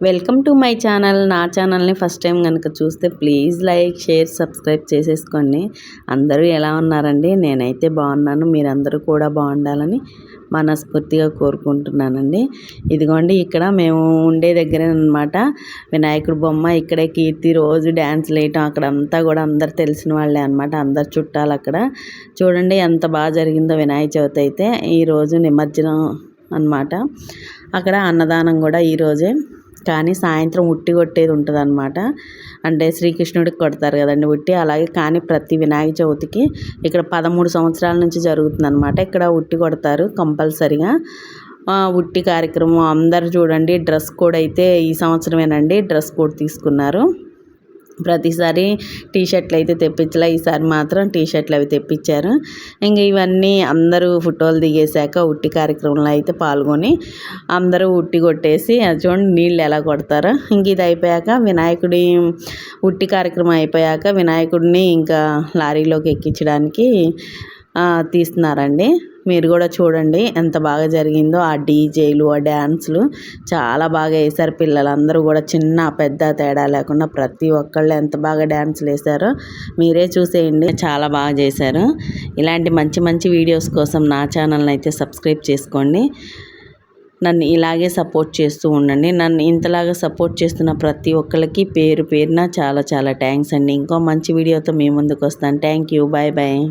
Welcome to my channel. నా ఛానల్ని first time కనుక చూస్తే ప్లీజ్ లైక్, షేర్, సబ్స్క్రైబ్ చేసేసుకోండి. అందరూ ఎలా ఉన్నారండి? నేనైతే బాగున్నాను. మీరందరూ కూడా బాగుండాలని మనస్ఫూర్తిగా కోరుకుంటున్నానండి. ఇదిగోండి, ఇక్కడ మేము ఉండే దగ్గర అనమాట వినాయకుడి బొమ్మ. ఇక్కడే కీర్తి రోజు డ్యాన్స్లు వేయటం, అక్కడంతా కూడా అందరు తెలిసిన వాళ్ళే అనమాట, అందరు చుట్టాలు. అక్కడ చూడండి ఎంత బాగా జరిగిందో వినాయక చవితి అయితే. ఈరోజు నిమజ్జనం అనమాట. అక్కడ అన్నదానం కూడా ఈరోజే, కానీ సాయంత్రం ఉట్టి కొట్టేది ఉంటుంది అనమాట. అంటే శ్రీకృష్ణుడికి కొడతారు కదండి ఉట్టి, అలాగే కానీ ప్రతి వినాయక చవితికి ఇక్కడ 13 సంవత్సరాల నుంచి జరుగుతుందన్నమాట. ఇక్కడ ఉట్టి కొడతారు కంపల్సరిగా. ఉట్టి కార్యక్రమం అందరు చూడండి. డ్రెస్ కోడ్ అయితే ఈ సంవత్సరమేనండి డ్రెస్ కోడ్ తీసుకున్నారు. ప్రతిసారి టీషర్ట్లు అయితే తెప్పించలే, ఈసారి మాత్రం టీషర్ట్లు అవి తెప్పించారు. ఇంక ఇవన్నీ అందరూ ఫోటోలు దిగేశాక ఉట్టి కార్యక్రమంలో అయితే పాల్గొని అందరూ ఉట్టి కొట్టేసి, అది చూడండి నీళ్ళు ఎలా కొడతారో. ఇంక ఇది అయిపోయాక వినాయకుడి ఉట్టి కార్యక్రమం అయిపోయాక వినాయకుడిని ఇంకా లారీలోకి ఎక్కించడానికి తీస్తున్నారండి. మీరు కూడా చూడండి ఎంత బాగా జరిగిందో. ఆ డీజేలు, ఆ డ్యాన్సులు చాలా బాగా వేశారు. పిల్లలందరూ కూడా చిన్న పెద్ద తేడా లేకుండా ప్రతి ఒక్కళ్ళు ఎంత బాగా డ్యాన్సులు వేశారో మీరే చూసేయండి. చాలా బాగా చేశారు. ఇలాంటి మంచి మంచి వీడియోస్ కోసం నా ఛానల్ని అయితే సబ్స్క్రైబ్ చేసుకోండి. నన్ను ఇలాగే సపోర్ట్ చేస్తూ ఉండండి. నన్ను ఇంతలాగా సపోర్ట్ చేస్తున్న ప్రతి ఒక్కరికి పేరు పేరున చాలా చాలా థ్యాంక్స్ అండి. ఇంకో మంచి వీడియోతో మీ ముందుకు వస్తాను. Thank you. Bye bye.